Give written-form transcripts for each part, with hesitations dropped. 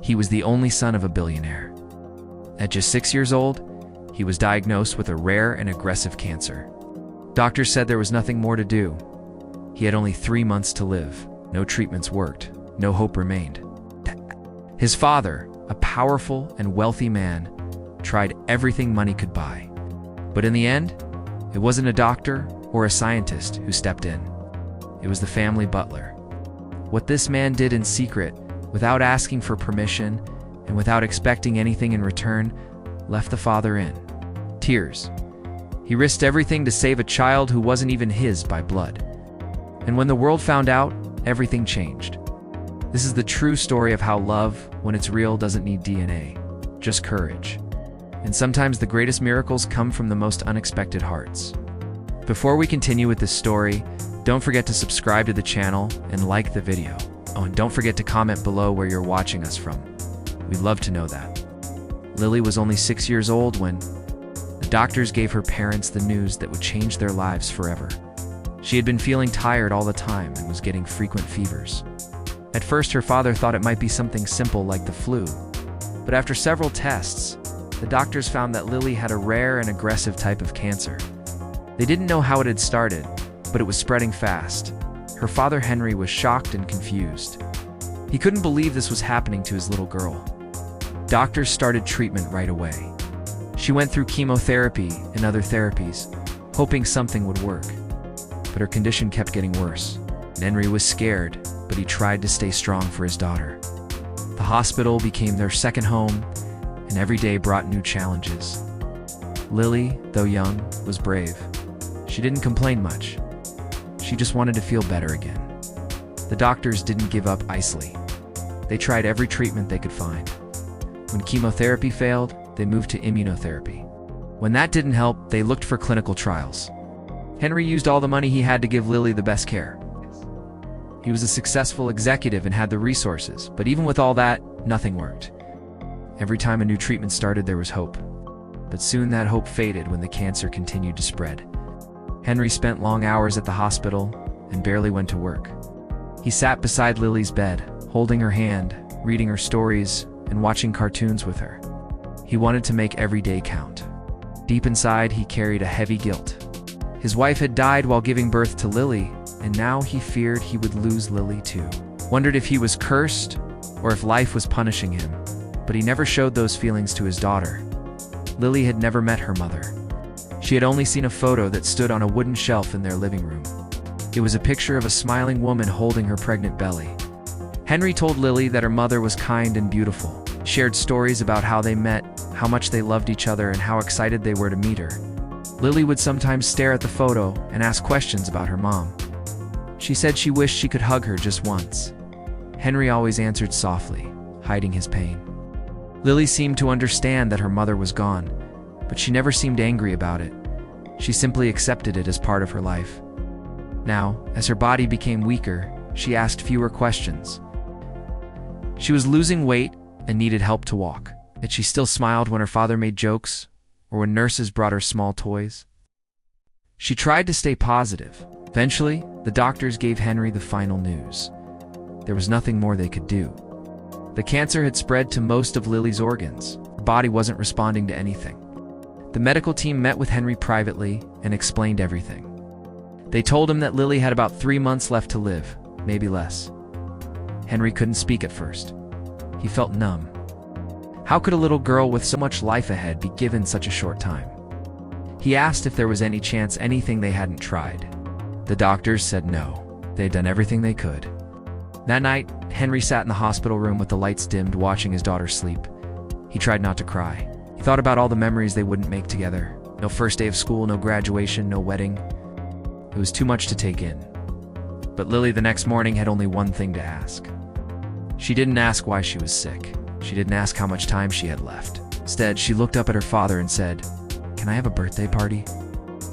He was the only son of a billionaire. At just 6 years old, he was diagnosed with a rare and aggressive cancer. Doctors said there was nothing more to do. He had only 3 months to live. No treatments worked. No hope remained. His father, a powerful and wealthy man, tried everything money could buy. But in the end, it wasn't a doctor or a scientist who stepped in. It was the family butler. What this man did in secret, without asking for permission and without expecting anything in return, left the father in tears. He risked everything to save a child who wasn't even his by blood. And when the world found out, everything changed. This is the true story of how love, when it's real, doesn't need DNA, just courage. And sometimes the greatest miracles come from the most unexpected hearts. Before we continue with this story, don't forget to subscribe to the channel and like the video. Oh, and don't forget to comment below where you're watching us from. We'd love to know that. Lily was only 6 years old when the doctors gave her parents the news that would change their lives forever. She had been feeling tired all the time and was getting frequent fevers. At first, her father thought it might be something simple like the flu. But after several tests, the doctors found that Lily had a rare and aggressive type of cancer. They didn't know how it had started, but it was spreading fast. Her father, Henry, was shocked and confused. He couldn't believe this was happening to his little girl. Doctors started treatment right away. She went through chemotherapy and other therapies, hoping something would work. But her condition kept getting worse. Henry was scared, but he tried to stay strong for his daughter. The hospital became their second home, and every day brought new challenges. Lily, though young, was brave. She didn't complain much. She just wanted to feel better again. The doctors didn't give up easily. They tried every treatment they could find. When chemotherapy failed, they moved to immunotherapy. When that didn't help, they looked for clinical trials. Henry used all the money he had to give Lily the best care. He was a successful executive and had the resources, but even with all that, nothing worked. Every time a new treatment started, there was hope. But soon that hope faded when the cancer continued to spread. Henry spent long hours at the hospital and barely went to work. He sat beside Lily's bed, holding her hand, reading her stories, and watching cartoons with her. He wanted to make every day count. Deep inside, he carried a heavy guilt. His wife had died while giving birth to Lily, and now he feared he would lose Lily too. Wondered if he was cursed or if life was punishing him, but he never showed those feelings to his daughter. Lily had never met her mother. She had only seen a photo that stood on a wooden shelf in their living room. It was a picture of a smiling woman holding her pregnant belly. Henry told Lily that her mother was kind and beautiful, shared stories about how they met, how much they loved each other, and how excited they were to meet her. Lily would sometimes stare at the photo and ask questions about her mom. She said she wished she could hug her just once. Henry always answered softly, hiding his pain. Lily seemed to understand that her mother was gone, but she never seemed angry about it. She simply accepted it as part of her life. Now, as her body became weaker, she asked fewer questions. She was losing weight and needed help to walk, yet she still smiled when her father made jokes or when nurses brought her small toys. She tried to stay positive. Eventually, the doctors gave Henry the final news. There was nothing more they could do. The cancer had spread to most of Lily's organs. Her body wasn't responding to anything. The medical team met with Henry privately and explained everything. They told him that Lily had about 3 months left to live, maybe less. Henry couldn't speak at first. He felt numb. How could a little girl with so much life ahead be given such a short time? He asked if there was any chance anything they hadn't tried. The doctors said no. They had done everything they could. That night, Henry sat in the hospital room with the lights dimmed, watching his daughter sleep. He tried not to cry. He thought about all the memories they wouldn't make together. No first day of school, no graduation, no wedding. It was too much to take in. But Lily the next morning had only one thing to ask. She didn't ask why she was sick. She didn't ask how much time she had left. Instead, she looked up at her father and said, "Can I have a birthday party?"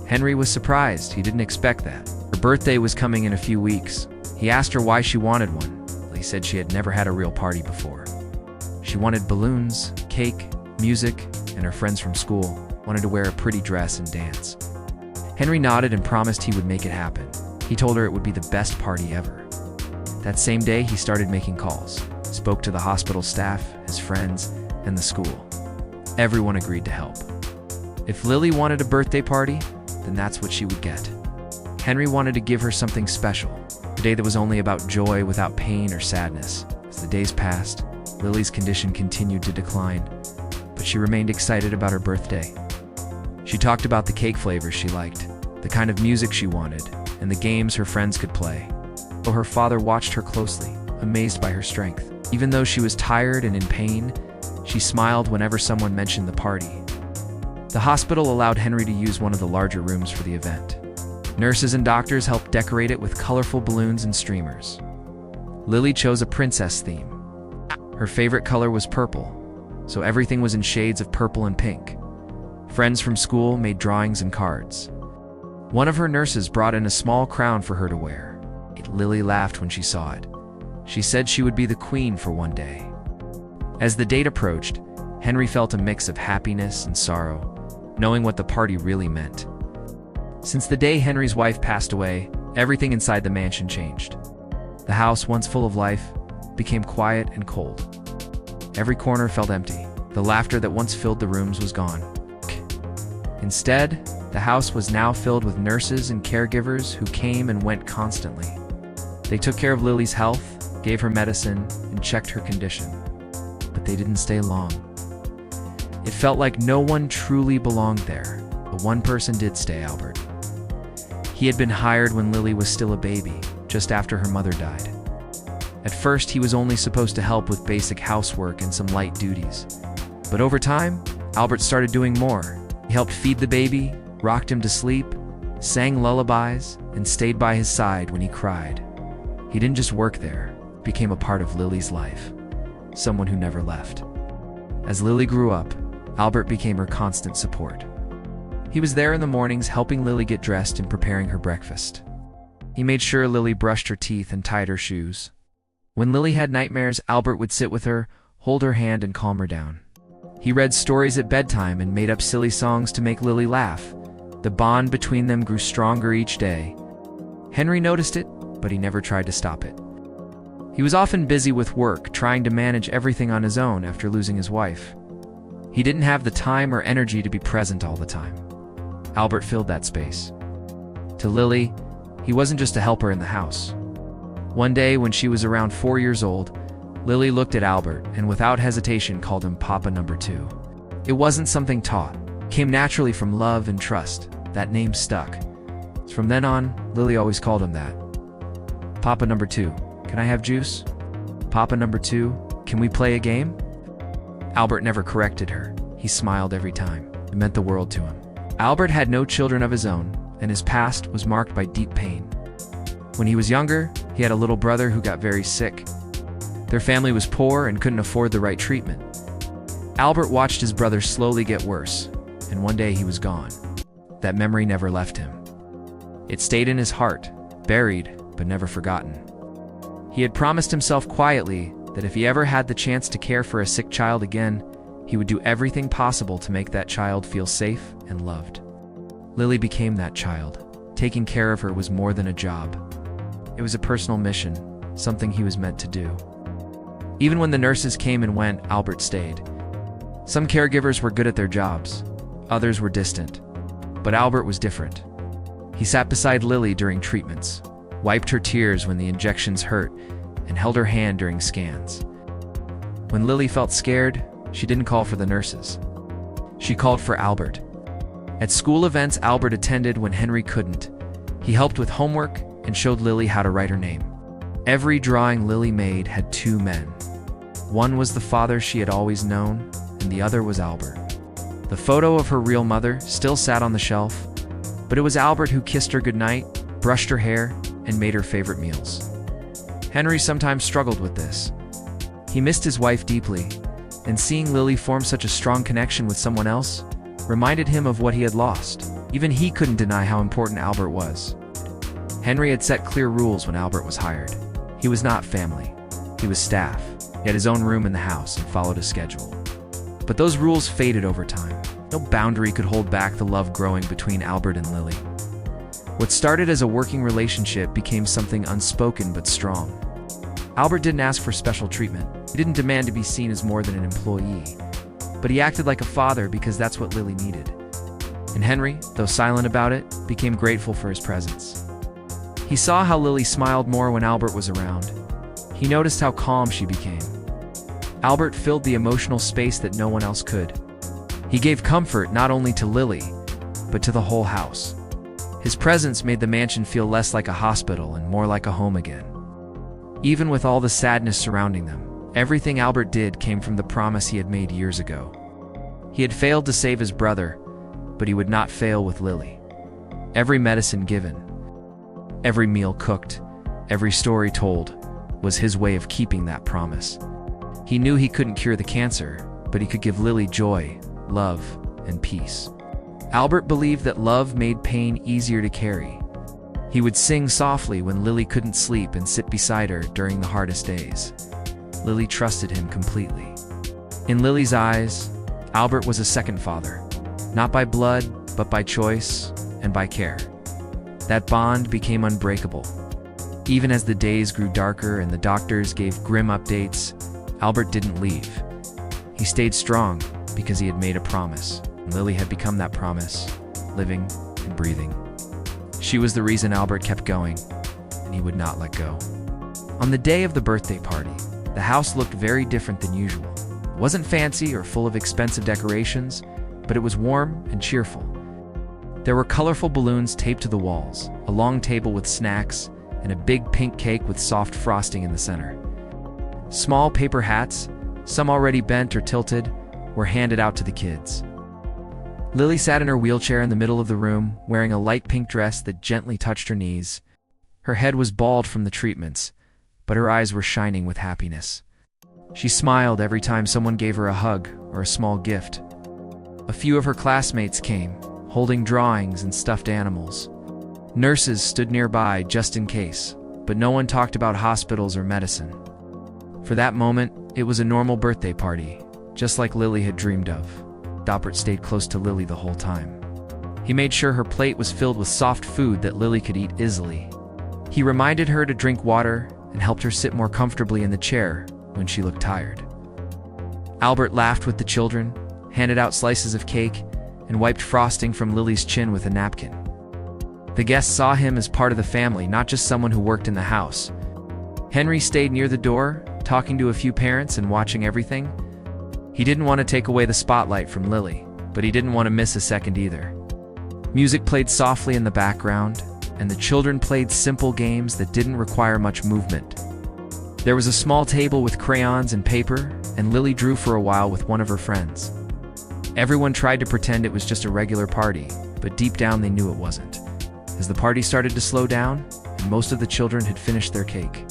Henry was surprised. He didn't expect that. Her birthday was coming in a few weeks. He asked her why she wanted one. He said she had never had a real party before. She wanted balloons, cake, music, and her friends from school wanted to wear a pretty dress and dance. Henry nodded and promised he would make it happen. He told her it would be the best party ever. That same day, he started making calls. spoke to the hospital staff, his friends, and the school. Everyone agreed to help. If Lily wanted a birthday party, then that's what she would get. Henry wanted to give her something special, a day that was only about joy without pain or sadness. As the days passed, Lily's condition continued to decline, but she remained excited about her birthday. She talked about the cake flavors she liked, the kind of music she wanted, and the games her friends could play. Though her father watched her closely, amazed by her strength. Even though she was tired and in pain, she smiled whenever someone mentioned the party. The hospital allowed Henry to use one of the larger rooms for the event. Nurses and doctors helped decorate it with colorful balloons and streamers. Lily chose a princess theme. Her favorite color was purple, so everything was in shades of purple and pink. Friends from school made drawings and cards. One of her nurses brought in a small crown for her to wear. Lily laughed when she saw it. She said she would be the queen for one day. As the date approached, Henry felt a mix of happiness and sorrow, knowing what the party really meant. Since the day Henry's wife passed away, everything inside the mansion changed. The house, once full of life, became quiet and cold. Every corner felt empty. The laughter that once filled the rooms was gone. Instead, the house was now filled with nurses and caregivers who came and went constantly. They took care of Lily's health, gave her medicine, and checked her condition. But they didn't stay long. It felt like no one truly belonged there, but one person did stay, Albert. He had been hired when Lily was still a baby, just after her mother died. At first, he was only supposed to help with basic housework and some light duties. But over time, Albert started doing more. He helped feed the baby, rocked him to sleep, sang lullabies, and stayed by his side when he cried. He didn't just work there, he became a part of Lily's life, someone who never left. As Lily grew up, Albert became her constant support. He was there in the mornings helping Lily get dressed and preparing her breakfast. He made sure Lily brushed her teeth and tied her shoes. When Lily had nightmares, Albert would sit with her, hold her hand, and calm her down. He read stories at bedtime and made up silly songs to make Lily laugh. The bond between them grew stronger each day. Henry noticed it, but he never tried to stop it. He was often busy with work, trying to manage everything on his own after losing his wife. He didn't have the time or energy to be present all the time. Albert filled that space. To Lily, he wasn't just a helper in the house. One day, when she was around 4 years old, Lily looked at Albert and without hesitation called him Papa Number 2. It wasn't something taught. It came naturally from love and trust. That name stuck. From then on, Lily always called him that. Papa Number 2, can I have juice? Papa Number 2, can we play a game? Albert never corrected her. He smiled every time. It meant the world to him. Albert had no children of his own, and his past was marked by deep pain. When he was younger, he had a little brother who got very sick. Their family was poor and couldn't afford the right treatment. Albert watched his brother slowly get worse, and one day he was gone. That memory never left him. It stayed in his heart, buried but never forgotten. He had promised himself quietly that if he ever had the chance to care for a sick child again, he would do everything possible to make that child feel safe and loved. Lily became that child. Taking care of her was more than a job. It was a personal mission, something he was meant to do. Even when the nurses came and went, Albert stayed. Some caregivers were good at their jobs, others were distant. But Albert was different. He sat beside Lily during treatments, wiped her tears when the injections hurt, and held her hand during scans. When Lily felt scared, she didn't call for the nurses. She called for Albert. At school events Albert attended when Henry couldn't. He helped with homework and showed Lily how to write her name. Every drawing Lily made had two men. One was the father she had always known, and the other was Albert. The photo of her real mother still sat on the shelf, but it was Albert who kissed her goodnight, brushed her hair, and made her favorite meals. Henry sometimes struggled with this. He missed his wife deeply, and seeing Lily form such a strong connection with someone else reminded him of what he had lost. Even he couldn't deny how important Albert was. Henry had set clear rules when Albert was hired. He was not family. He was staff. He had his own room in the house and followed a schedule. But those rules faded over time. No boundary could hold back the love growing between Albert and Lily. What started as a working relationship became something unspoken but strong. Albert didn't ask for special treatment. He didn't demand to be seen as more than an employee, but he acted like a father because that's what Lily needed. And Henry, though silent about it, became grateful for his presence. He saw how Lily smiled more when Albert was around. He noticed how calm she became. Albert filled the emotional space that no one else could. He gave comfort not only to Lily, but to the whole house. His presence made the mansion feel less like a hospital and more like a home again. Even with all the sadness surrounding them, everything Albert did came from the promise he had made years ago. He had failed to save his brother, but he would not fail with Lily. Every medicine given, every meal cooked, every story told was his way of keeping that promise. He knew he couldn't cure the cancer, but he could give Lily joy, love, and peace. Albert believed that love made pain easier to carry. He would sing softly when Lily couldn't sleep and sit beside her during the hardest days. Lily trusted him completely. In Lily's eyes, Albert was a second father, not by blood, but by choice and by care. That bond became unbreakable. Even as the days grew darker and the doctors gave grim updates, Albert didn't leave. He stayed strong because he had made a promise. Lily had become that promise, living and breathing. She was the reason Albert kept going, and he would not let go. On the day of the birthday party, the house looked very different than usual. It wasn't fancy or full of expensive decorations, but it was warm and cheerful. There were colorful balloons taped to the walls, a long table with snacks, and a big pink cake with soft frosting in the center. Small paper hats, some already bent or tilted, were handed out to the kids. Lily sat in her wheelchair in the middle of the room, wearing a light pink dress that gently touched her knees. Her head was bald from the treatments, but her eyes were shining with happiness. She smiled every time someone gave her a hug or a small gift. A few of her classmates came, holding drawings and stuffed animals. Nurses stood nearby just in case, but no one talked about hospitals or medicine. For that moment, it was a normal birthday party, just like Lily had dreamed of. Albert stayed close to Lily the whole time. He made sure her plate was filled with soft food that Lily could eat easily. He reminded her to drink water and helped her sit more comfortably in the chair when she looked tired. Albert laughed with the children, handed out slices of cake, and wiped frosting from Lily's chin with a napkin. The guests saw him as part of the family, not just someone who worked in the house. Henry stayed near the door, talking to a few parents and watching everything. He didn't want to take away the spotlight from Lily, but he didn't want to miss a second either. Music played softly in the background, and the children played simple games that didn't require much movement. There was a small table with crayons and paper, and Lily drew for a while with one of her friends. Everyone tried to pretend it was just a regular party, but deep down they knew it wasn't. As the party started to slow down, and most of the children had finished their cake,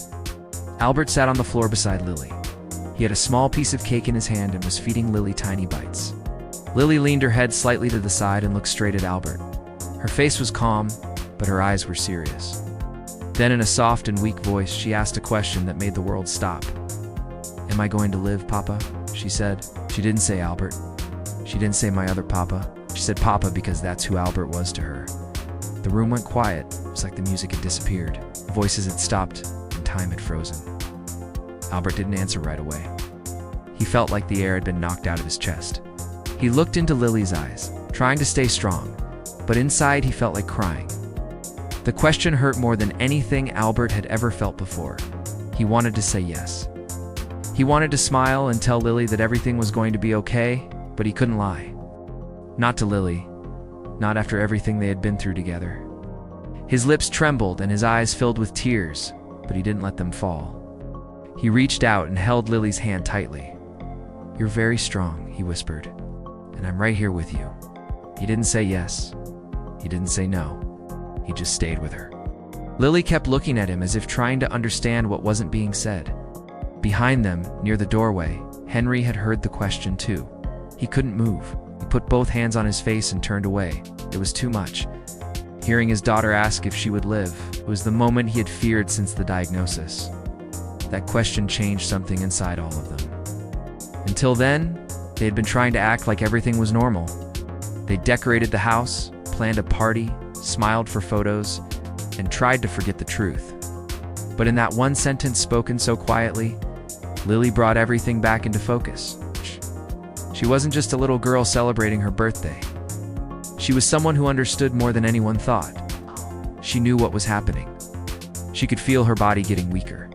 Albert sat on the floor beside Lily. He had a small piece of cake in his hand and was feeding Lily tiny bites. Lily leaned her head slightly to the side and looked straight at Albert. Her face was calm, but her eyes were serious. Then in a soft and weak voice, she asked a question that made the world stop. "Am I going to live, Papa?" she said. She didn't say Albert. She didn't say my other Papa. She said Papa because that's who Albert was to her. The room went quiet. It was like the music had disappeared. Voices had stopped, and time had frozen. Albert didn't answer right away. He felt like the air had been knocked out of his chest. He looked into Lily's eyes, trying to stay strong, but inside he felt like crying. The question hurt more than anything Albert had ever felt before. He wanted to say yes. He wanted to smile and tell Lily that everything was going to be okay, but he couldn't lie. Not to Lily. Not after everything they had been through together. His lips trembled and his eyes filled with tears, but he didn't let them fall. He reached out and held Lily's hand tightly. "You're very strong," he whispered, "and I'm right here with you." He didn't say yes. He didn't say no. He just stayed with her. Lily kept looking at him as if trying to understand what wasn't being said. Behind them, near the doorway, Henry had heard the question too. He couldn't move. He put both hands on his face and turned away. It was too much. Hearing his daughter ask if she would live, it was the moment he had feared since the diagnosis. That question changed something inside all of them. Until then, they had been trying to act like everything was normal. They decorated the house, planned a party, smiled for photos, and tried to forget the truth. But in that one sentence spoken so quietly, Lily brought everything back into focus. She wasn't just a little girl celebrating her birthday. She was someone who understood more than anyone thought. She knew what was happening. She could feel her body getting weaker.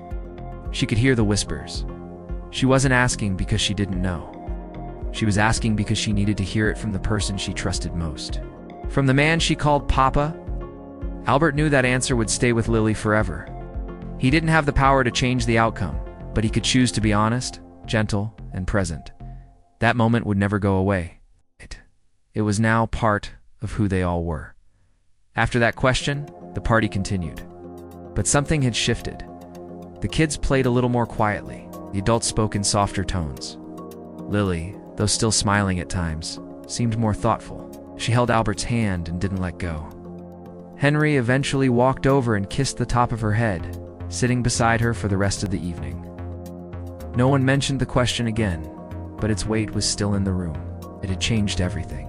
She could hear the whispers. She wasn't asking because she didn't know. She was asking because she needed to hear it from the person she trusted most. From the man she called Papa. Albert knew that answer would stay with Lily forever. He didn't have the power to change the outcome, but he could choose to be honest, gentle, and present. That moment would never go away. It was now part of who they all were. After that question, the party continued. But something had shifted. The kids played a little more quietly. The adults spoke in softer tones. Lily, though still smiling at times, seemed more thoughtful. She held Albert's hand and didn't let go. Henry eventually walked over and kissed the top of her head, sitting beside her for the rest of the evening. No one mentioned the question again, but its weight was still in the room. It had changed everything.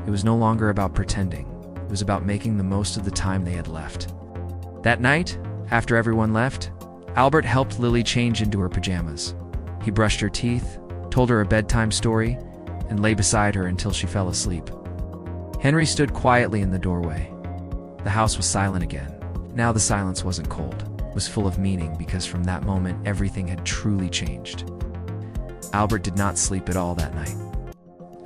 It was no longer about pretending. It was about making the most of the time they had left. That night, after everyone left, Albert helped Lily change into her pajamas. He brushed her teeth, told her a bedtime story, and lay beside her until she fell asleep. Henry stood quietly in the doorway. The house was silent again. Now the silence wasn't cold. It was full of meaning because from that moment, everything had truly changed. Albert did not sleep at all that night.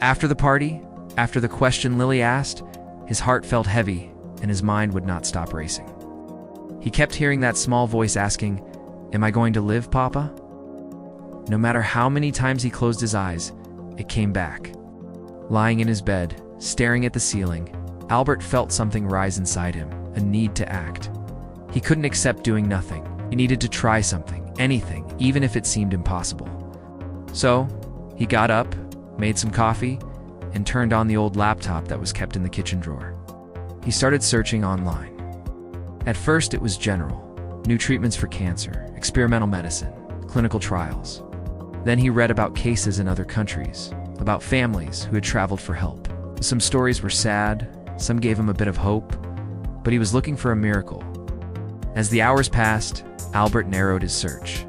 After the party, after the question Lily asked, his heart felt heavy and his mind would not stop racing. He kept hearing that small voice asking, "Am I going to live, Papa?" No matter how many times he closed his eyes, it came back. Lying in his bed, staring at the ceiling, Albert felt something rise inside him, a need to act. He couldn't accept doing nothing. He needed to try something, anything, even if it seemed impossible. So, he got up, made some coffee, and turned on the old laptop that was kept in the kitchen drawer. He started searching online. At first, it was general: new treatments for cancer, experimental medicine, clinical trials. Then he read about cases in other countries, about families who had traveled for help. Some stories were sad, some gave him a bit of hope, but he was looking for a miracle. As the hours passed, Albert narrowed his search.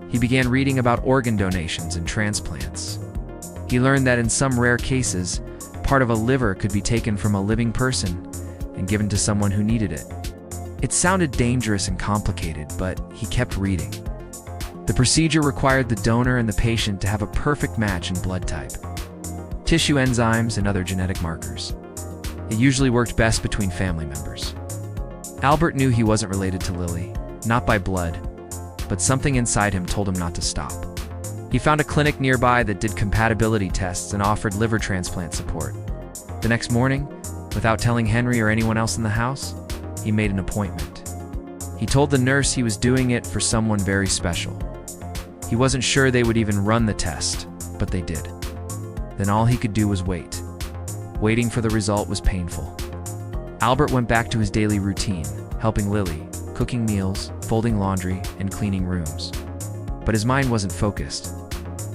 He began reading about organ donations and transplants. He learned that in some rare cases, part of a liver could be taken from a living person and given to someone who needed it. It sounded dangerous and complicated, but he kept reading. The procedure required the donor and the patient to have a perfect match in blood type, tissue enzymes, and other genetic markers. It usually worked best between family members. Albert knew he wasn't related to Lily, not by blood, but something inside him told him not to stop. He found a clinic nearby that did compatibility tests and offered liver transplant support. The next morning, without telling Henry or anyone else in the house, he made an appointment. He told the nurse he was doing it for someone very special. He wasn't sure they would even run the test, but they did. Then all he could do was wait. Waiting for the result was painful. Albert went back to his daily routine, helping Lily, cooking meals, folding laundry, and cleaning rooms. But his mind wasn't focused.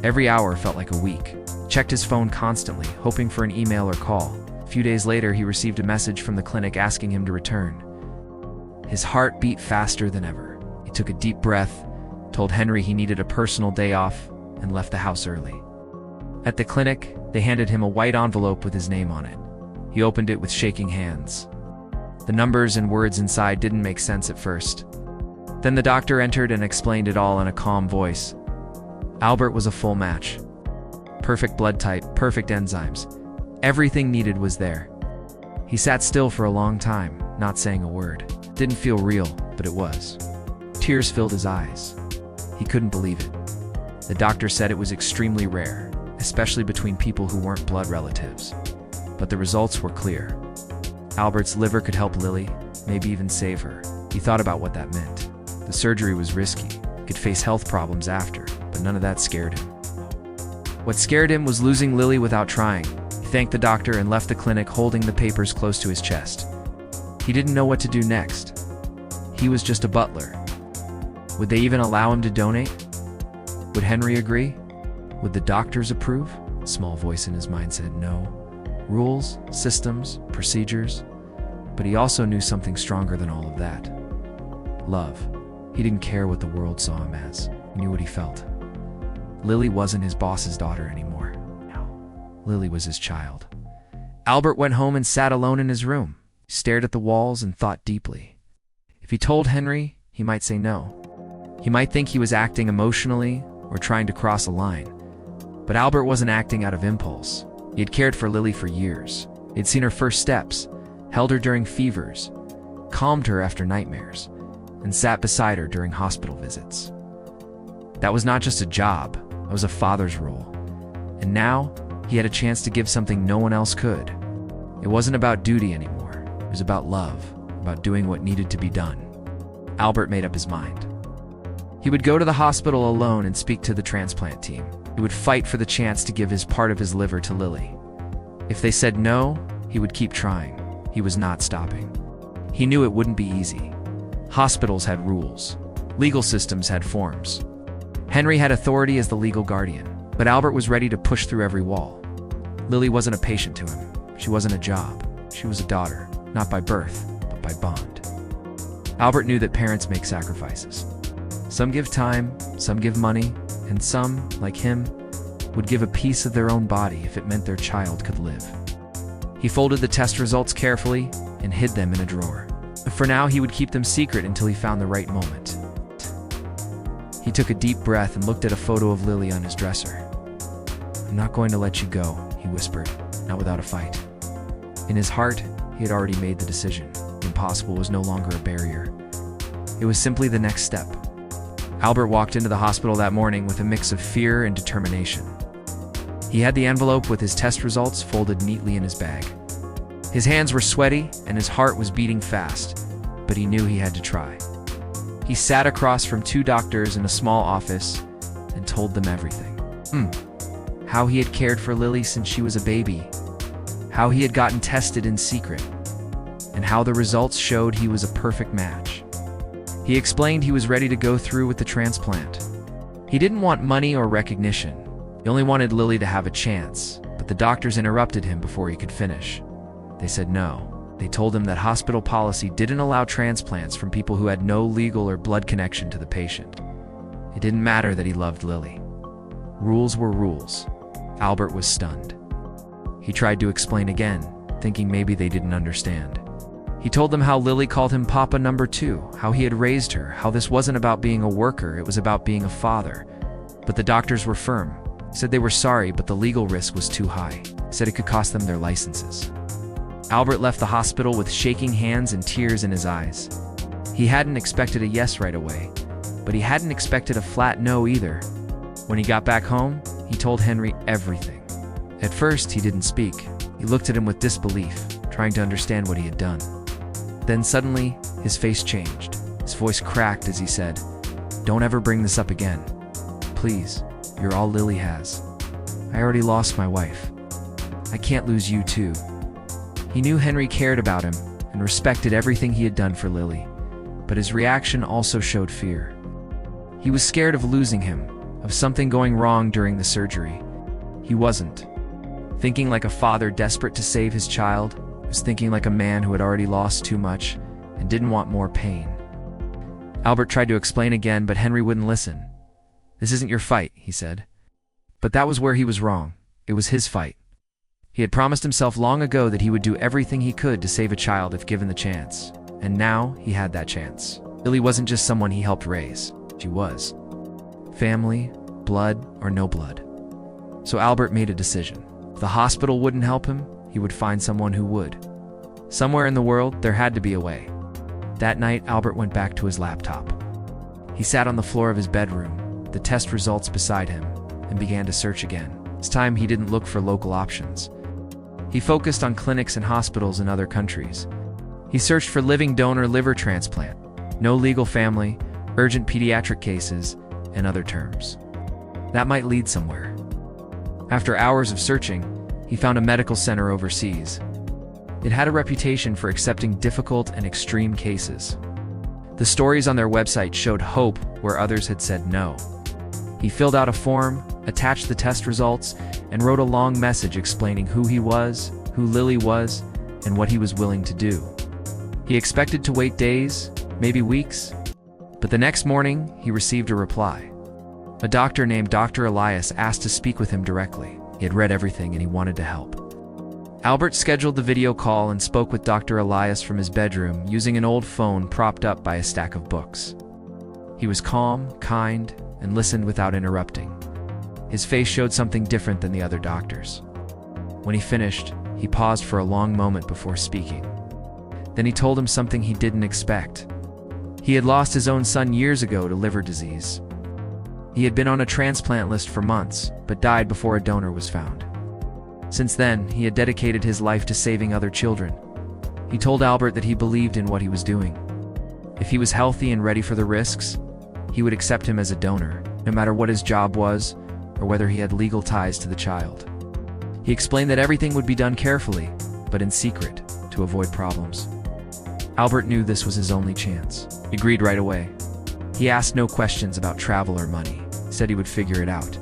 Every hour felt like a week. He checked his phone constantly, hoping for an email or call. A few days later, he received a message from the clinic asking him to return. His heart beat faster than ever. He took a deep breath, told Henry he needed a personal day off, and left the house early. At the clinic, they handed him a white envelope with his name on it. He opened it with shaking hands. The numbers and words inside didn't make sense at first. Then the doctor entered and explained it all in a calm voice. Albert was a full match. Perfect blood type, perfect enzymes. Everything needed was there. He sat still for a long time, not saying a word. Didn't feel real, but it was. Tears filled his eyes. He couldn't believe it. The doctor said it was extremely rare, especially between people who weren't blood relatives. But the results were clear. Albert's liver could help Lily, maybe even save her. He thought about what that meant. The surgery was risky. He could face health problems after, but none of that scared him. What scared him was losing Lily without trying. He thanked the doctor and left the clinic holding the papers close to his chest. He didn't know what to do next. He was just a butler. Would they even allow him to donate? Would Henry agree? Would the doctors approve? A small voice in his mind said no. Rules, systems, procedures. But he also knew something stronger than all of that. Love. He didn't care what the world saw him as. He knew what he felt. Lily wasn't his boss's daughter anymore. Lily was his child. Albert went home and sat alone in his room, stared at the walls and thought deeply. If he told Henry, he might say no. He might think he was acting emotionally or trying to cross a line. But Albert wasn't acting out of impulse. He had cared for Lily for years. He'd seen her first steps, held her during fevers, calmed her after nightmares, and sat beside her during hospital visits. That was not just a job, that was a father's role. And now, he had a chance to give something no one else could. It wasn't about duty anymore. It was about love, about doing what needed to be done. Albert made up his mind. He would go to the hospital alone and speak to the transplant team. He would fight for the chance to give his part of his liver to Lily. If they said no, he would keep trying. He was not stopping. He knew it wouldn't be easy. Hospitals had rules. Legal systems had forms. Henry had authority as the legal guardian, but Albert was ready to push through every wall. Lily wasn't a patient to him. She wasn't a job. She was a daughter, not by birth, but by bond. Albert knew that parents make sacrifices. Some give time, some give money, and some, like him, would give a piece of their own body if it meant their child could live. He folded the test results carefully and hid them in a drawer. For now, he would keep them secret until he found the right moment. He took a deep breath and looked at a photo of Lily on his dresser. "I'm not going to let you go," he whispered, "not without a fight." In his heart, he had already made the decision. The impossible was no longer a barrier. It was simply the next step. Albert walked into the hospital that morning with a mix of fear and determination. He had the envelope with his test results folded neatly in his bag. His hands were sweaty and his heart was beating fast, but he knew he had to try. He sat across from two doctors in a small office and told them everything. How he had cared for Lily since she was a baby, how he had gotten tested in secret, and how the results showed he was a perfect match. He explained he was ready to go through with the transplant. He didn't want money or recognition. He only wanted Lily to have a chance, but the doctors interrupted him before he could finish. They said no. They told him that hospital policy didn't allow transplants from people who had no legal or blood connection to the patient. It didn't matter that he loved Lily. Rules were rules. Albert was stunned. He tried to explain again, thinking maybe they didn't understand. He told them how Lily called him Papa number 2, how he had raised her, how this wasn't about being a worker, it was about being a father. But the doctors were firm, said they were sorry, but the legal risk was too high, said it could cost them their licenses. Albert left the hospital with shaking hands and tears in his eyes. He hadn't expected a yes right away, but he hadn't expected a flat no either. When he got back home, he told Henry everything. At first, he didn't speak. He looked at him with disbelief, trying to understand what he had done. Then suddenly, his face changed. His voice cracked as he said, "Don't ever bring this up again. Please, you're all Lily has. I already lost my wife. I can't lose you too." He knew Henry cared about him and respected everything he had done for Lily, but his reaction also showed fear. He was scared of losing him, of something going wrong during the surgery. He wasn't. Thinking like a father desperate to save his child, was thinking like a man who had already lost too much and didn't want more pain. Albert tried to explain again, but Henry wouldn't listen. "This isn't your fight," he said. But that was where he was wrong. It was his fight. He had promised himself long ago that he would do everything he could to save a child if given the chance. And now he had that chance. Lily wasn't just someone he helped raise. She was. Family, blood, or no blood. So Albert made a decision. If the hospital wouldn't help him, he would find someone who would. Somewhere in the world, there had to be a way. That night, Albert went back to his laptop. He sat on the floor of his bedroom, the test results beside him, and began to search again. This time, he didn't look for local options. He focused on clinics and hospitals in other countries. He searched for living donor liver transplant, no legal family, urgent pediatric cases, and other terms. That might lead somewhere. After hours of searching, he found a medical center overseas. It had a reputation for accepting difficult and extreme cases. The stories on their website showed hope where others had said no. He filled out a form, attached the test results, and wrote a long message explaining who he was, who Lily was, and what he was willing to do. He expected to wait days, maybe weeks, but the next morning he received a reply. A doctor named Dr. Elias asked to speak with him directly. He had read everything and he wanted to help. Albert scheduled the video call and spoke with Dr. Elias from his bedroom using an old phone propped up by a stack of books. He was calm, kind, and listened without interrupting. His face showed something different than the other doctors. When he finished, he paused for a long moment before speaking. Then he told him something he didn't expect. He had lost his own son years ago to liver disease. He had been on a transplant list for months, but died before a donor was found. Since then, he had dedicated his life to saving other children. He told Albert that he believed in what he was doing. If he was healthy and ready for the risks, he would accept him as a donor, no matter what his job was or whether he had legal ties to the child. He explained that everything would be done carefully, but in secret, to avoid problems. Albert knew this was his only chance. He agreed right away. He asked no questions about travel or money, said he would figure it out.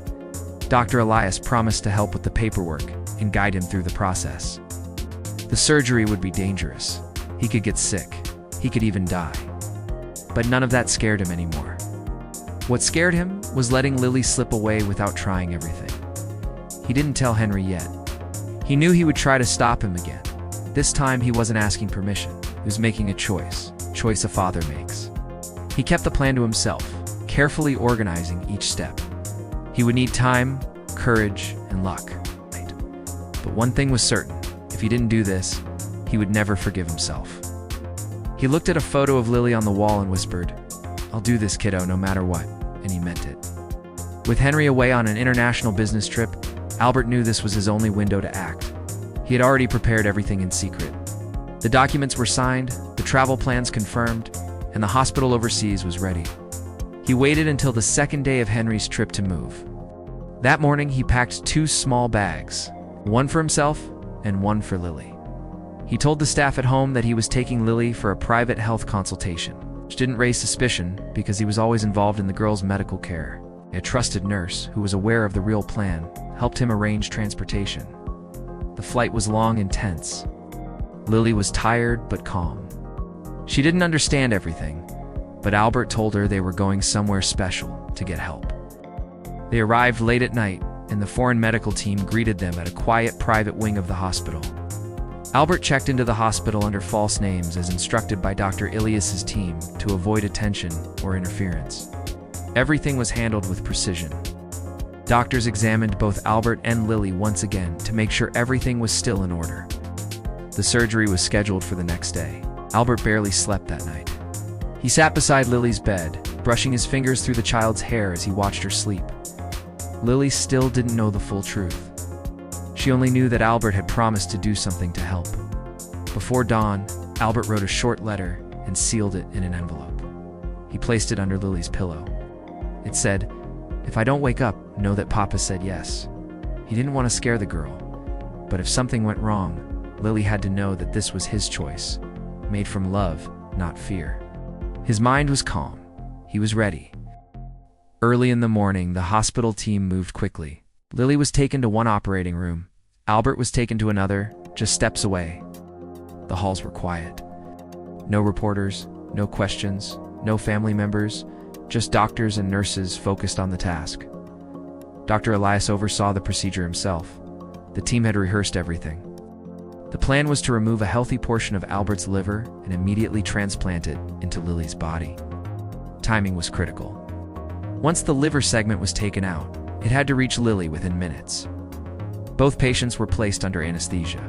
Dr. Elias promised to help with the paperwork and guide him through the process. The surgery would be dangerous. He could get sick. He could even die. But none of that scared him anymore. What scared him was letting Lily slip away without trying everything. He didn't tell Henry yet. He knew he would try to stop him again. This time he wasn't asking permission. He was making a choice a father makes. He kept the plan to himself, carefully organizing each step. He would need time, courage, and luck. But one thing was certain, if he didn't do this, he would never forgive himself. He looked at a photo of Lily on the wall and whispered, "I'll do this, kiddo, no matter what," and he meant it. With Henry away on an international business trip, Albert knew this was his only window to act. He had already prepared everything in secret. The documents were signed, the travel plans confirmed, and the hospital overseas was ready. He waited until the second day of Henry's trip to move. That morning, he packed 2 small bags, one for himself and one for Lily. He told the staff at home that he was taking Lily for a private health consultation, which didn't raise suspicion because he was always involved in the girl's medical care. A trusted nurse, who was aware of the real plan, helped him arrange transportation. The flight was long and tense. Lily was tired but calm. She didn't understand everything, but Albert told her they were going somewhere special to get help. They arrived late at night, and the foreign medical team greeted them at a quiet private wing of the hospital. Albert checked into the hospital under false names as instructed by Dr. Ilias's team to avoid attention or interference. Everything was handled with precision. Doctors examined both Albert and Lily once again to make sure everything was still in order. The surgery was scheduled for the next day. Albert barely slept that night. He sat beside Lily's bed, brushing his fingers through the child's hair as he watched her sleep. Lily still didn't know the full truth. She only knew that Albert had promised to do something to help. Before dawn, Albert wrote a short letter and sealed it in an envelope. He placed it under Lily's pillow. It said, "If I don't wake up, know that Papa said yes." He didn't want to scare the girl, but if something went wrong, Lily had to know that this was his choice, made from love, not fear. His mind was calm. He was ready. Early in the morning, the hospital team moved quickly. Lily was taken to one operating room. Albert was taken to another, just steps away. The halls were quiet. No reporters, no questions, no family members, just doctors and nurses focused on the task. Dr. Elias oversaw the procedure himself. The team had rehearsed everything. The plan was to remove a healthy portion of Albert's liver and immediately transplant it into Lily's body. Timing was critical. Once the liver segment was taken out, it had to reach Lily within minutes. Both patients were placed under anesthesia.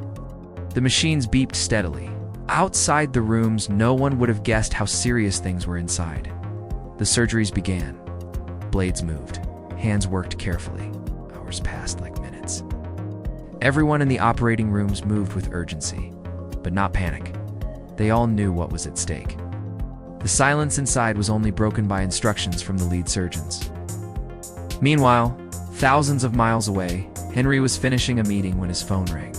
The machines beeped steadily. Outside the rooms, no one would have guessed how serious things were inside. The surgeries began. Blades moved. Hands worked carefully. Hours passed like minutes. Everyone in the operating rooms moved with urgency, but not panic. They all knew what was at stake. The silence inside was only broken by instructions from the lead surgeons. Meanwhile, thousands of miles away, Henry was finishing a meeting when his phone rang.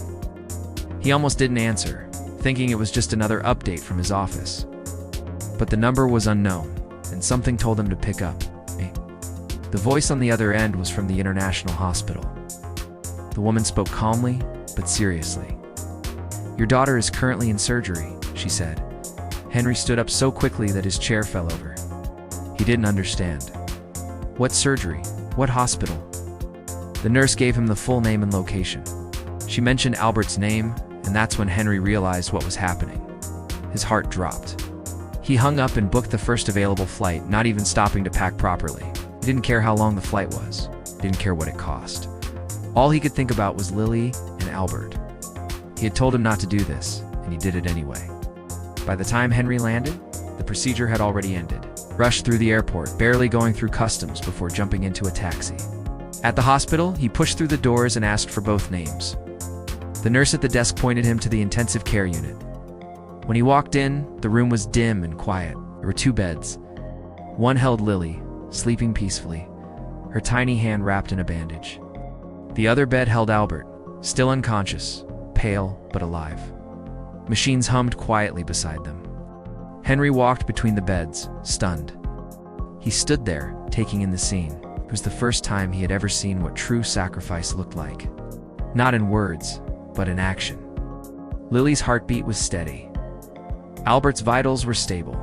He almost didn't answer, thinking it was just another update from his office. But the number was unknown, and something told him to pick up. The voice on the other end was from the international hospital. The woman spoke calmly, but seriously. "Your daughter is currently in surgery," she said. Henry stood up so quickly that his chair fell over. He didn't understand. What surgery? What hospital? The nurse gave him the full name and location. She mentioned Albert's name, and that's when Henry realized what was happening. His heart dropped. He hung up and booked the first available flight, not even stopping to pack properly. He didn't care how long the flight was. He didn't care what it cost. All he could think about was Lily and Albert. He had told him not to do this, and he did it anyway. By the time Henry landed, the procedure had already ended. Rushed through the airport, barely going through customs before jumping into a taxi. At the hospital, he pushed through the doors and asked for both names. The nurse at the desk pointed him to the intensive care unit. When he walked in, the room was dim and quiet. There were 2 beds. One held Lily, sleeping peacefully, her tiny hand wrapped in a bandage. The other bed held Albert, still unconscious, pale but alive. Machines hummed quietly beside them. Henry walked between the beds, stunned. He stood there, taking in the scene. It was the first time he had ever seen what true sacrifice looked like. Not in words, but in action. Lily's heartbeat was steady. Albert's vitals were stable.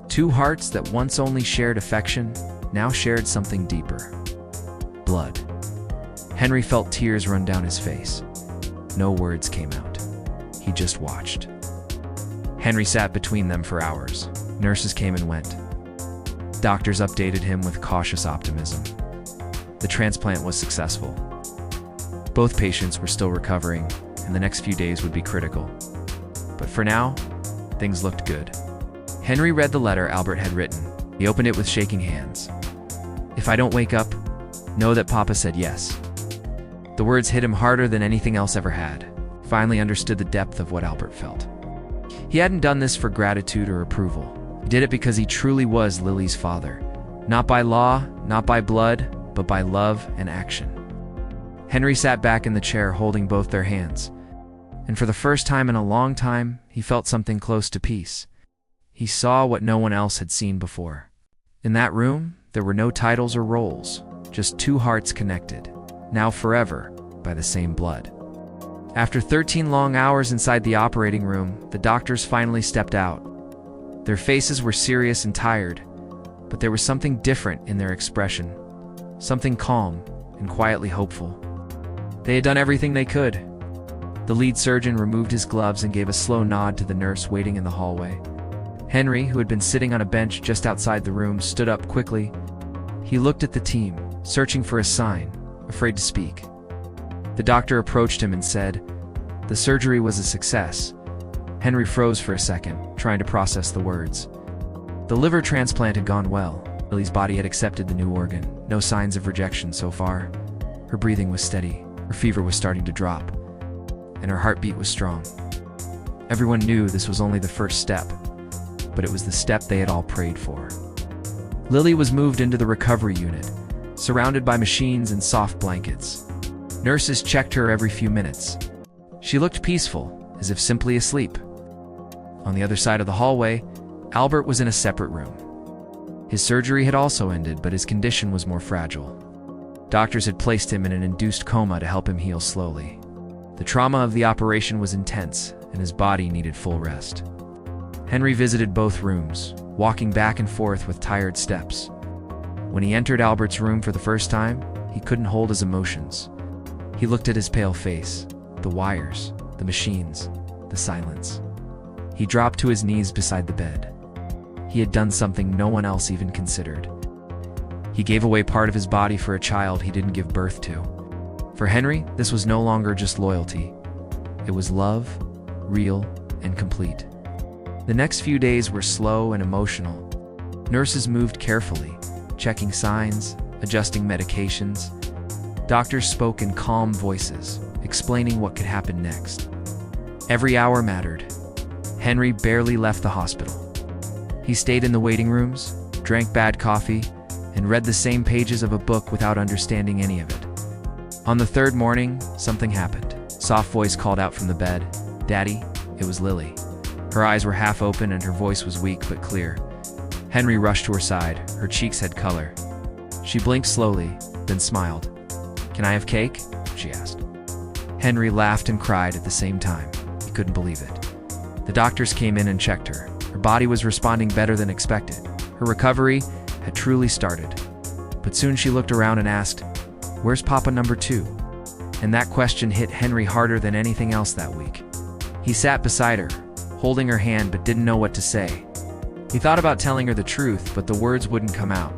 2 hearts that once only shared affection, now shared something deeper. Blood. Henry felt tears run down his face. No words came out. He just watched. Henry sat between them for hours. Nurses came and went. Doctors updated him with cautious optimism. The transplant was successful. Both patients were still recovering, and the next few days would be critical. But for now, things looked good. Henry read the letter Albert had written. He opened it with shaking hands. "If I don't wake up, know that Papa said yes." The words hit him harder than anything else ever had. Finally understood the depth of what Albert felt. He hadn't done this for gratitude or approval. He did it because he truly was Lily's father. Not by law, not by blood, but by love and action. Henry sat back in the chair holding both their hands. And for the first time in a long time, he felt something close to peace. He saw what no one else had seen before. In that room, there were no titles or roles, just 2 hearts connected, now forever, by the same blood. After 13 long hours inside the operating room, the doctors finally stepped out. Their faces were serious and tired, but there was something different in their expression, something calm and quietly hopeful. They had done everything they could. The lead surgeon removed his gloves and gave a slow nod to the nurse waiting in the hallway. Henry, who had been sitting on a bench just outside the room, stood up quickly. He looked at the team, searching for a sign, afraid to speak. The doctor approached him and said, "The surgery was a success." Henry froze for a second, trying to process the words. The liver transplant had gone well. Lily's body had accepted the new organ. No signs of rejection so far. Her breathing was steady. Her fever was starting to drop. And her heartbeat was strong. Everyone knew this was only the first step, but it was the step they had all prayed for. Lily was moved into the recovery unit, surrounded by machines and soft blankets. Nurses checked her every few minutes. She looked peaceful, as if simply asleep. On the other side of the hallway, Albert was in a separate room. His surgery had also ended, but his condition was more fragile. Doctors had placed him in an induced coma to help him heal slowly. The trauma of the operation was intense, and his body needed full rest. Henry visited both rooms, walking back and forth with tired steps. When he entered Albert's room for the first time, he couldn't hold his emotions. He looked at his pale face, the wires, the machines, the silence. He dropped to his knees beside the bed. He had done something no one else even considered. He gave away part of his body for a child he didn't give birth to. For Henry, this was no longer just loyalty. It was love, real and complete. The next few days were slow and emotional. Nurses moved carefully, checking signs, adjusting medications. Doctors spoke in calm voices, explaining what could happen next. Every hour mattered. Henry barely left the hospital. He stayed in the waiting rooms, drank bad coffee, and read the same pages of a book without understanding any of it. On the 3rd morning, something happened. A soft voice called out from the bed, "Daddy." It was Lily. Her eyes were half open and her voice was weak but clear. Henry rushed to her side. Her cheeks had color. She blinked slowly, then smiled. "Can I have cake?" she asked. Henry laughed and cried at the same time. He couldn't believe it. The doctors came in and checked her. Her body was responding better than expected. Her recovery had truly started. But soon she looked around and asked, "Where's Papa number 2?" And that question hit Henry harder than anything else that week. He sat beside her, holding her hand but didn't know what to say. He thought about telling her the truth, but the words wouldn't come out.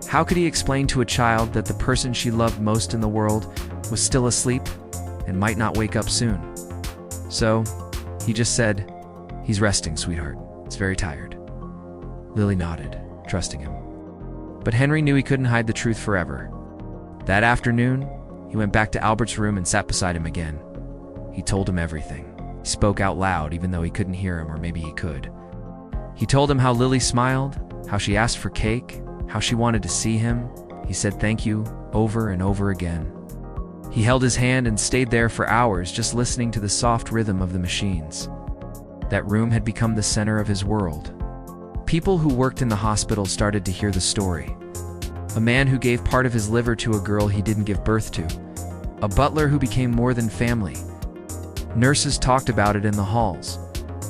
How could he explain to a child that the person she loved most in the world was still asleep and might not wake up soon? So, he just said, "He's resting, sweetheart. He's very tired." Lily nodded, trusting him. But Henry knew he couldn't hide the truth forever. That afternoon, he went back to Albert's room and sat beside him again. He told him everything. He spoke out loud, even though he couldn't hear him, or maybe he could. He told him how Lily smiled, how she asked for cake, how she wanted to see him. He said thank you over and over again. He held his hand and stayed there for hours, just listening to the soft rhythm of the machines. That room had become the center of his world. People who worked in the hospital started to hear the story. A man who gave part of his liver to a girl he didn't give birth to. A butler who became more than family. Nurses talked about it in the halls.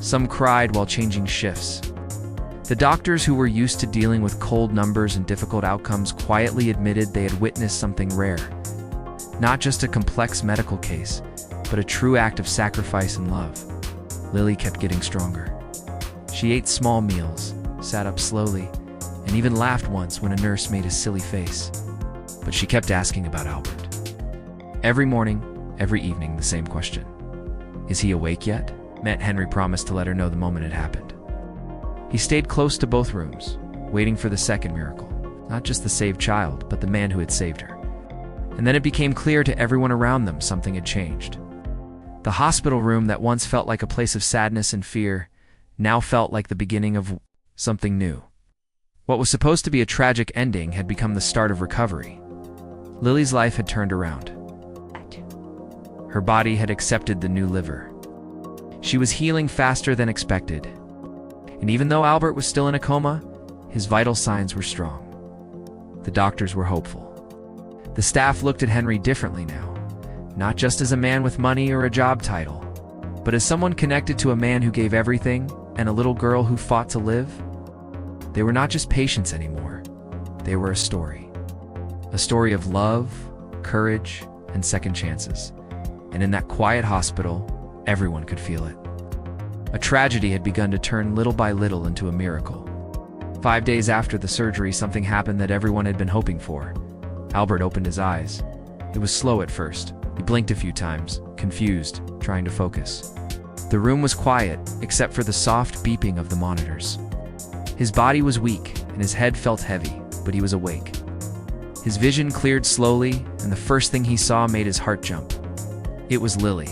Some cried while changing shifts. The doctors who were used to dealing with cold numbers and difficult outcomes quietly admitted they had witnessed something rare. Not just a complex medical case, but a true act of sacrifice and love. Lily kept getting stronger. She ate small meals, sat up slowly, and even laughed once when a nurse made a silly face. But she kept asking about Albert. Every morning, every evening, the same question. "Is he awake yet?" Meant Henry promised to let her know the moment it happened. He stayed close to both rooms, waiting for the second miracle. Not just the saved child, but the man who had saved her. And then it became clear to everyone around them something had changed. The hospital room that once felt like a place of sadness and fear now felt like the beginning of something new. What was supposed to be a tragic ending had become the start of recovery. Lily's life had turned around. Her body had accepted the new liver. She was healing faster than expected. And even though Albert was still in a coma, his vital signs were strong. The doctors were hopeful. The staff looked at Henry differently now, not just as a man with money or a job title, but as someone connected to a man who gave everything and a little girl who fought to live. They were not just patients anymore. They were a story. A story of love, courage, and second chances. And in that quiet hospital, everyone could feel it. A tragedy had begun to turn little by little into a miracle. 5 days after the surgery, something happened that everyone had been hoping for. Albert opened his eyes. It was slow at first. He blinked a few times, confused, trying to focus. The room was quiet, except for the soft beeping of the monitors. His body was weak, and his head felt heavy, but he was awake. His vision cleared slowly, and the first thing he saw made his heart jump. It was Lily.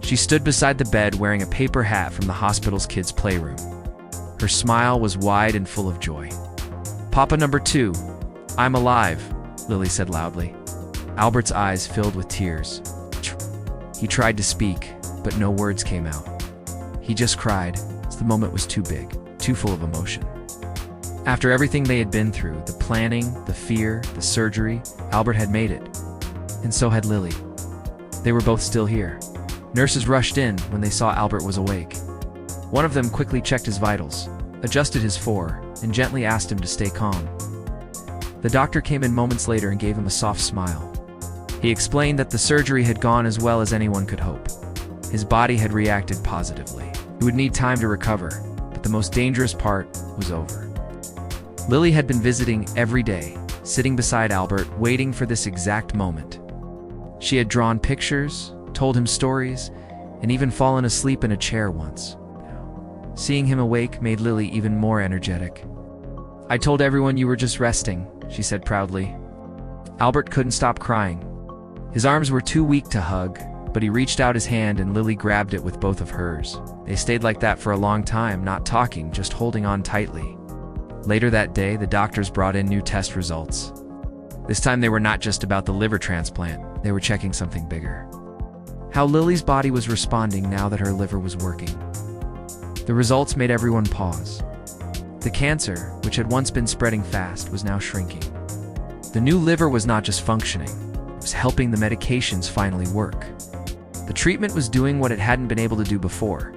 She stood beside the bed wearing a paper hat from the hospital's kids' playroom. Her smile was wide and full of joy. "Papa number 2, I'm alive," Lily said loudly. Albert's eyes filled with tears. He tried to speak, but no words came out. He just cried, as the moment was too big, too full of emotion. After everything they had been through, the planning, the fear, the surgery, Albert had made it. And so had Lily. They were both still here. Nurses rushed in when they saw Albert was awake. One of them quickly checked his vitals, adjusted his 4, and gently asked him to stay calm. The doctor came in moments later and gave him a soft smile. He explained that the surgery had gone as well as anyone could hope. His body had reacted positively. He would need time to recover, but the most dangerous part was over. Lily had been visiting every day, sitting beside Albert, waiting for this exact moment. She had drawn pictures, told him stories, and even fallen asleep in a chair once. Seeing him awake made Lily even more energetic. "I told everyone you were just resting," she said proudly. Albert couldn't stop crying. His arms were too weak to hug, but he reached out his hand and Lily grabbed it with both of hers. They stayed like that for a long time, not talking, just holding on tightly. Later that day, the doctors brought in new test results. This time they were not just about the liver transplant, they were checking something bigger. How Lily's body was responding now that her liver was working. The results made everyone pause. The cancer, which had once been spreading fast, was now shrinking. The new liver was not just functioning, it was helping the medications finally work. The treatment was doing what it hadn't been able to do before.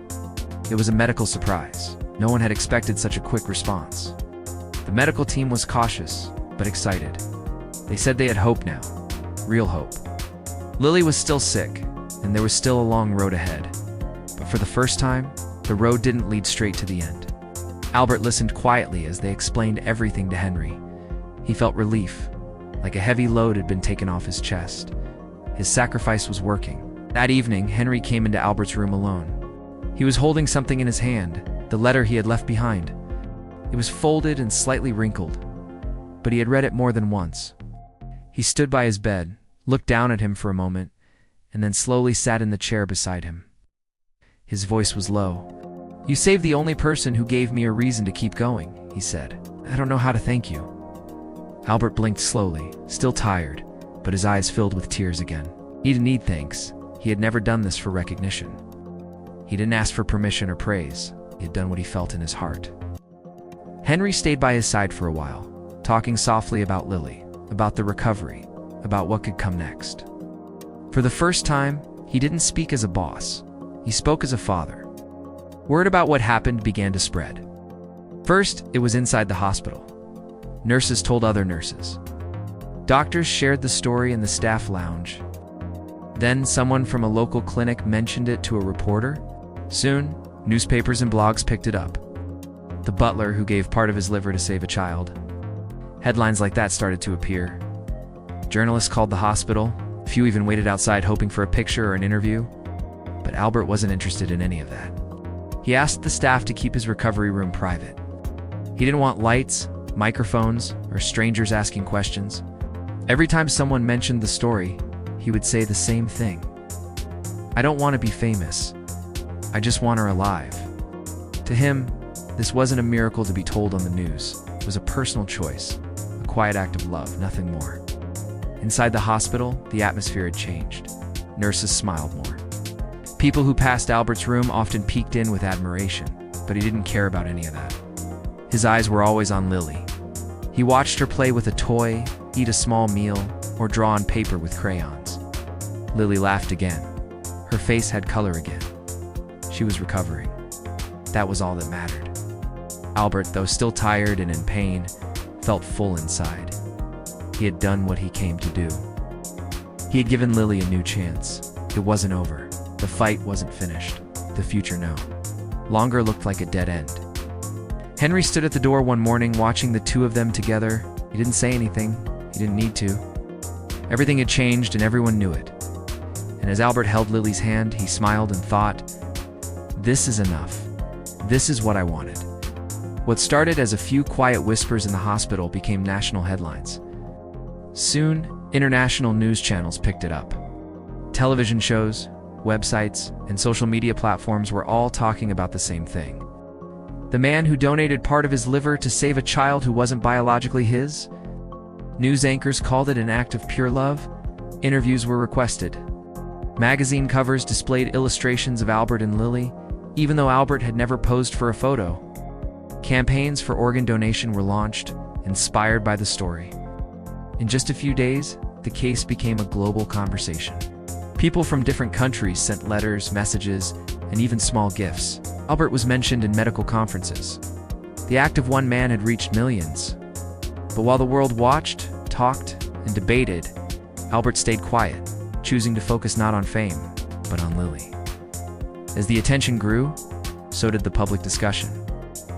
It was a medical surprise. No one had expected such a quick response. The medical team was cautious, but excited. They said they had hope now. Real hope. Lily was still sick, and there was still a long road ahead. But for the first time, the road didn't lead straight to the end. Albert listened quietly as they explained everything to Henry. He felt relief, like a heavy load had been taken off his chest. His sacrifice was working. That evening, Henry came into Albert's room alone. He was holding something in his hand, the letter he had left behind. It was folded and slightly wrinkled, but he had read it more than once. He stood by his bed, looked down at him for a moment, and then slowly sat in the chair beside him. His voice was low. "You saved the only person who gave me a reason to keep going," he said. "I don't know how to thank you." Albert blinked slowly, still tired, but his eyes filled with tears again. He didn't need thanks. He had never done this for recognition. He didn't ask for permission or praise. He had done what he felt in his heart. Henry stayed by his side for a while, talking softly about Lily, about the recovery, about what could come next. For the first time, he didn't speak as a boss. He spoke as a father. Word about what happened began to spread. First, it was inside the hospital. Nurses told other nurses. Doctors shared the story in the staff lounge. Then someone from a local clinic mentioned it to a reporter. Soon, newspapers and blogs picked it up. The butler who gave part of his liver to save a child. Headlines like that started to appear. Journalists called the hospital. A few even waited outside hoping for a picture or an interview. But Albert wasn't interested in any of that. He asked the staff to keep his recovery room private. He didn't want lights, microphones, or strangers asking questions. Every time someone mentioned the story, he would say the same thing. "I don't want to be famous. I just want her alive." To him, this wasn't a miracle to be told on the news. It was a personal choice, a quiet act of love, nothing more. Inside the hospital, the atmosphere had changed. Nurses smiled more. People who passed Albert's room often peeked in with admiration, but he didn't care about any of that. His eyes were always on Lily. He watched her play with a toy, eat a small meal, or draw on paper with crayons. Lily laughed again. Her face had color again. She was recovering. That was all that mattered. Albert, though still tired and in pain, felt full inside. He had done what he came to do. He had given Lily a new chance. It wasn't over. The fight wasn't finished. The future, no. Longer looked like a dead end. Henry stood at the door one morning watching the two of them together. He didn't say anything. He didn't need to. Everything had changed and everyone knew it. And as Albert held Lily's hand, he smiled and thought, "This is enough. This is what I wanted." What started as a few quiet whispers in the hospital became national headlines. Soon, international news channels picked it up. Television shows, websites, and social media platforms were all talking about the same thing. The man who donated part of his liver to save a child who wasn't biologically his? News anchors called it an act of pure love. Interviews were requested. Magazine covers displayed illustrations of Albert and Lily, even though Albert had never posed for a photo. Campaigns for organ donation were launched, inspired by the story. In just a few days, the case became a global conversation. People from different countries sent letters, messages, and even small gifts. Albert was mentioned in medical conferences. The act of one man had reached millions. But while the world watched, talked, and debated, Albert stayed quiet, choosing to focus not on fame, but on Lily. As the attention grew, so did the public discussion.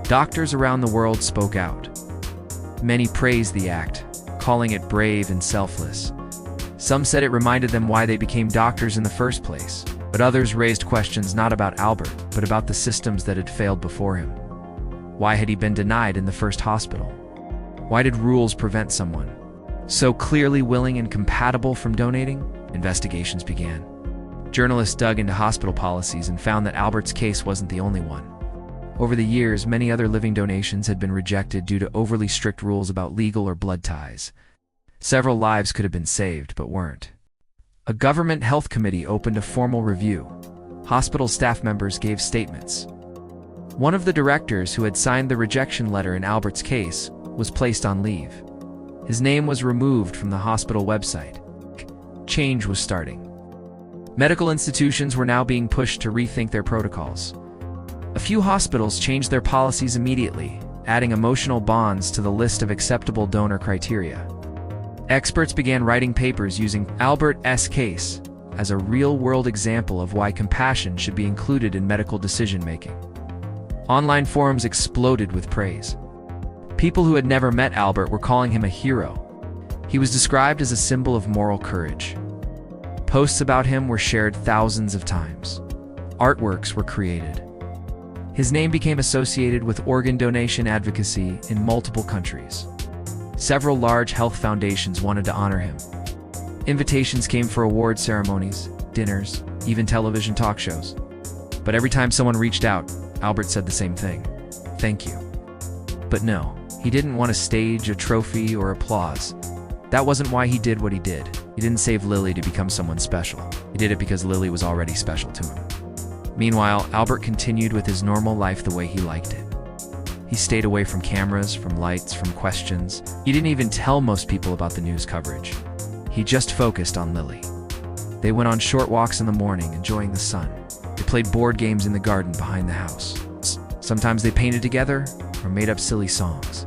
Doctors around the world spoke out. Many praised the act, calling it brave and selfless. Some said it reminded them why they became doctors in the first place. But others raised questions not about Albert, but about the systems that had failed before him. Why had he been denied in the first hospital? Why did rules prevent someone so clearly willing and compatible from donating? Investigations began. Journalists dug into hospital policies and found that Albert's case wasn't the only one. Over the years, many other living donations had been rejected due to overly strict rules about legal or blood ties. Several lives could have been saved, but weren't. A government health committee opened a formal review. Hospital staff members gave statements. One of the directors who had signed the rejection letter in Albert's case was placed on leave. His name was removed from the hospital website. Change was starting. Medical institutions were now being pushed to rethink their protocols. A few hospitals changed their policies immediately, adding emotional bonds to the list of acceptable donor criteria. Experts began writing papers using Albert's case as a real-world example of why compassion should be included in medical decision-making. Online forums exploded with praise. People who had never met Albert were calling him a hero. He was described as a symbol of moral courage. Posts about him were shared thousands of times. Artworks were created. His name became associated with organ donation advocacy in multiple countries. Several large health foundations wanted to honor him. Invitations came for award ceremonies, dinners, even television talk shows. But every time someone reached out, Albert said the same thing: "Thank you." But no, he didn't want a stage, a trophy, or applause. That wasn't why he did what he did. He didn't save Lily to become someone special. He did it because Lily was already special to him. Meanwhile, Albert continued with his normal life the way he liked it. He stayed away from cameras, from lights, from questions. He didn't even tell most people about the news coverage. He just focused on Lily. They went on short walks in the morning, enjoying the sun. They played board games in the garden behind the house. Sometimes they painted together or made up silly songs.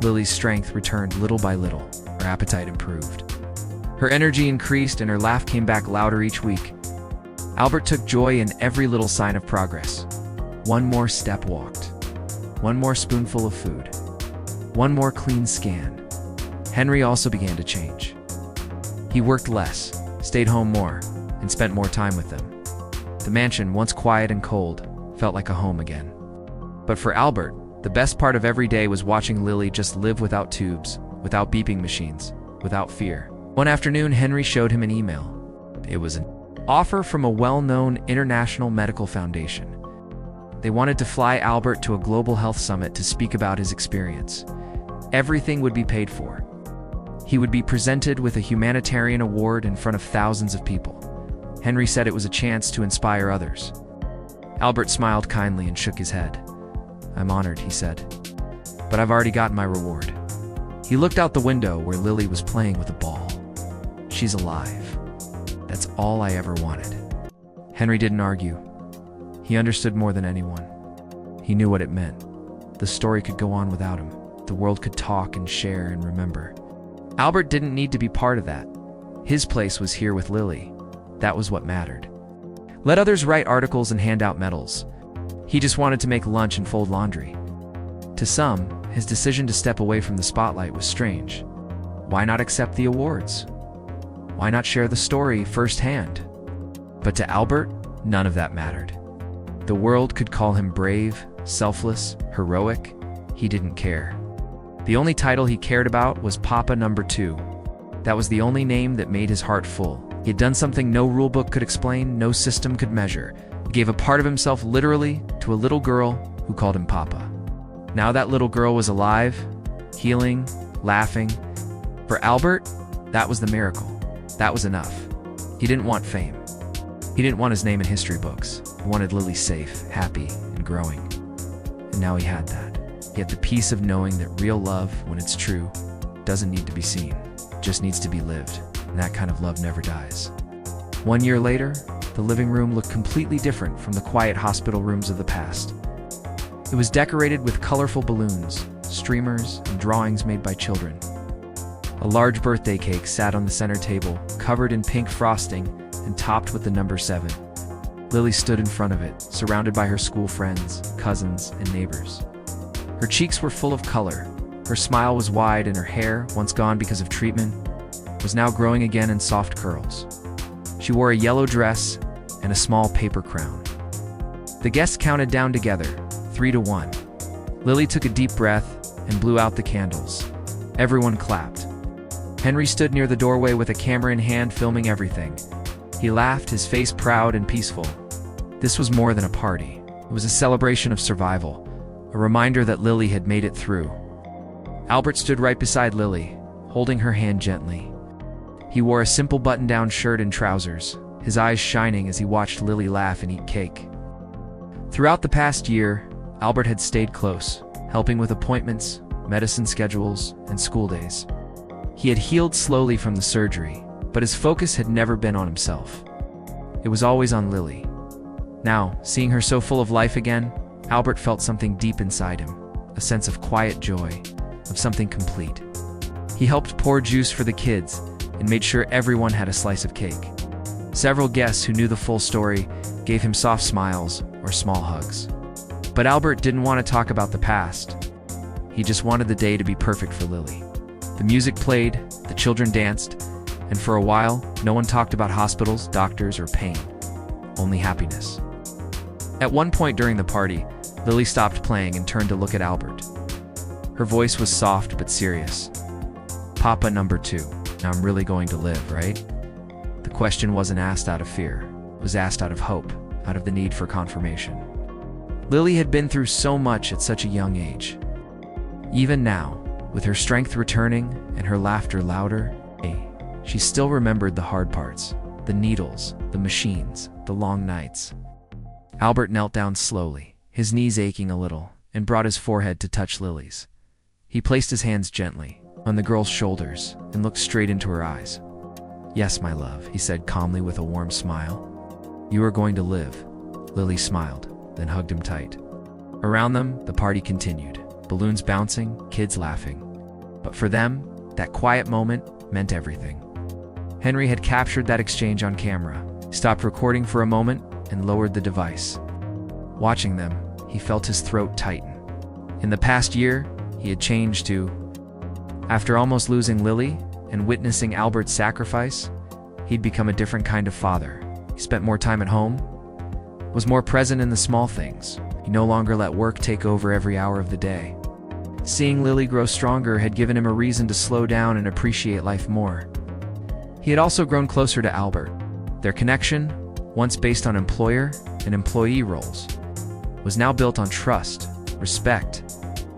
Lily's strength returned little by little. Her appetite improved. Her energy increased and her laugh came back louder each week. Albert took joy in every little sign of progress. One more step walked. One more spoonful of food. One more clean scan. Henry also began to change. He worked less, stayed home more, and spent more time with them. The mansion, once quiet and cold, felt like a home again. But for Albert, the best part of every day was watching Lily just live without tubes, without beeping machines, without fear. One afternoon, Henry showed him an email. It was an offer from a well-known international medical foundation. They wanted to fly Albert to a global health summit to speak about his experience. Everything would be paid for. He would be presented with a humanitarian award in front of thousands of people. Henry said it was a chance to inspire others. Albert smiled kindly and shook his head. "I'm honored," he said, "but I've already gotten my reward." He looked out the window where Lily was playing with a ball. "She's alive. That's all I ever wanted." Henry didn't argue. He understood more than anyone. He knew what it meant. The story could go on without him. The world could talk and share and remember. Albert didn't need to be part of that. His place was here with Lily. That was what mattered. Let others write articles and hand out medals. He just wanted to make lunch and fold laundry. To some, his decision to step away from the spotlight was strange. Why not accept the awards? Why not share the story firsthand? But to Albert, none of that mattered. The world could call him brave, selfless, heroic. He didn't care. The only title he cared about was Papa Number 2. That was the only name that made his heart full. He had done something no rulebook could explain, no system could measure. He gave a part of himself literally to a little girl who called him Papa. Now that little girl was alive, healing, laughing. For Albert, that was the miracle. That was enough. He didn't want fame. He didn't want his name in history books. He wanted Lily safe, happy, and growing. And now he had that. He had the peace of knowing that real love, when it's true, doesn't need to be seen. It just needs to be lived. And that kind of love never dies. 1 year later, the living room looked completely different from the quiet hospital rooms of the past. It was decorated with colorful balloons, streamers, and drawings made by children. A large birthday cake sat on the center table, covered in pink frosting and topped with the number 7. Lily stood in front of it, surrounded by her school friends, cousins, and neighbors. Her cheeks were full of color. Her smile was wide, and her hair, once gone because of treatment, was now growing again in soft curls. She wore a yellow dress and a small paper crown. The guests counted down together, 3 to 1. Lily took a deep breath and blew out the candles. Everyone clapped. Henry stood near the doorway with a camera in hand, filming everything. He laughed, his face proud and peaceful. This was more than a party. It was a celebration of survival, a reminder that Lily had made it through. Albert stood right beside Lily, holding her hand gently. He wore a simple button-down shirt and trousers, his eyes shining as he watched Lily laugh and eat cake. Throughout the past year, Albert had stayed close, helping with appointments, medicine schedules, and school days. He had healed slowly from the surgery, but his focus had never been on himself. It was always on Lily. Now, seeing her so full of life again, Albert felt something deep inside him, a sense of quiet joy, of something complete. He helped pour juice for the kids and made sure everyone had a slice of cake. Several guests who knew the full story gave him soft smiles or small hugs. But Albert didn't want to talk about the past. He just wanted the day to be perfect for Lily. The music played, the children danced, and for a while, no one talked about hospitals, doctors, or pain. Only happiness. At one point during the party, Lily stopped playing and turned to look at Albert. Her voice was soft but serious. "Papa number 2, now I'm really going to live, right?" The question wasn't asked out of fear. It was asked out of hope, out of the need for confirmation. Lily had been through so much at such a young age. Even now, with her strength returning and her laughter louder, she still remembered the hard parts, the needles, the machines, the long nights. Albert knelt down slowly, his knees aching a little, and brought his forehead to touch Lily's. He placed his hands gently on the girl's shoulders and looked straight into her eyes. "Yes, my love," he said calmly with a warm smile. "You are going to live." Lily smiled, then hugged him tight. Around them, the party continued, balloons bouncing, kids laughing. But for them, that quiet moment meant everything. Henry had captured that exchange on camera, stopped recording for a moment, and lowered the device. Watching them, he felt his throat tighten. In the past year, he had changed too. After almost losing Lily and witnessing Albert's sacrifice, he'd become a different kind of father. He spent more time at home, was more present in the small things. He no longer let work take over every hour of the day. Seeing Lily grow stronger had given him a reason to slow down and appreciate life more. He had also grown closer to Albert. Their connection, once based on employer and employee roles, was now built on trust, respect,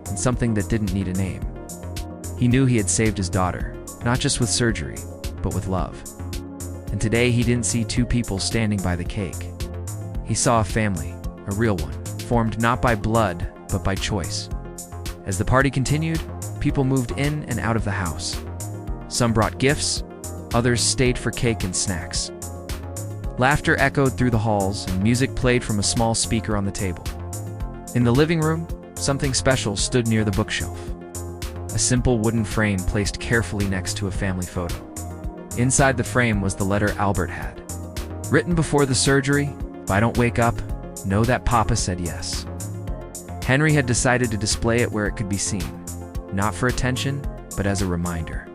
and something that didn't need a name. He knew he had saved his daughter, not just with surgery, but with love. And today he didn't see two people standing by the cake. He saw a family, a real one, formed not by blood, but by choice. As the party continued, people moved in and out of the house. Some brought gifts, others stayed for cake and snacks. Laughter echoed through the halls, and music played from a small speaker on the table. In the living room, something special stood near the bookshelf. A simple wooden frame placed carefully next to a family photo. Inside the frame was the letter Albert had. Written before the surgery, "If I don't wake up, know that Papa said yes." Henry had decided to display it where it could be seen, not for attention, but as a reminder.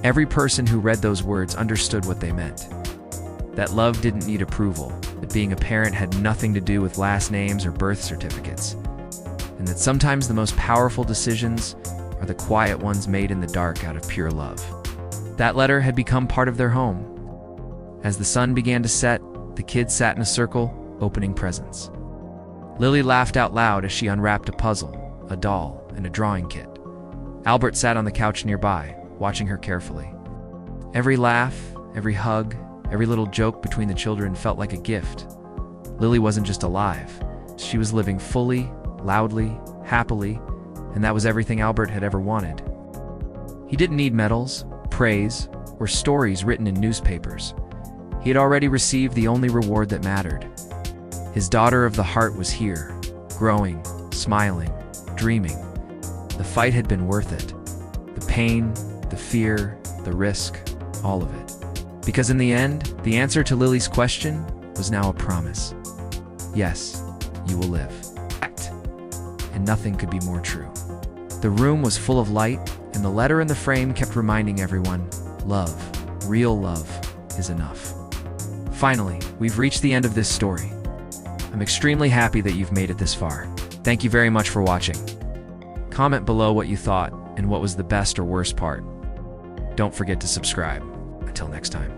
Every person who read those words understood what they meant. That love didn't need approval, that being a parent had nothing to do with last names or birth certificates, and that sometimes the most powerful decisions are the quiet ones made in the dark out of pure love. That letter had become part of their home. As the sun began to set, the kids sat in a circle, opening presents. Lily laughed out loud as she unwrapped a puzzle, a doll, and a drawing kit. Albert sat on the couch nearby, watching her carefully. Every laugh, every hug, every little joke between the children felt like a gift. Lily wasn't just alive. She was living fully, loudly, happily, and that was everything Albert had ever wanted. He didn't need medals, praise, or stories written in newspapers. He had already received the only reward that mattered. His daughter of the heart was here, growing, smiling, dreaming. The fight had been worth it. The pain, the fear, the risk, all of it. Because in the end, the answer to Lily's question was now a promise. Yes, you will live. And nothing could be more true. The room was full of light, and the letter in the frame kept reminding everyone, love, real love, is enough. Finally, we've reached the end of this story. I'm extremely happy that you've made it this far. Thank you very much for watching. Comment below what you thought and what was the best or worst part. Don't forget to subscribe. Until next time.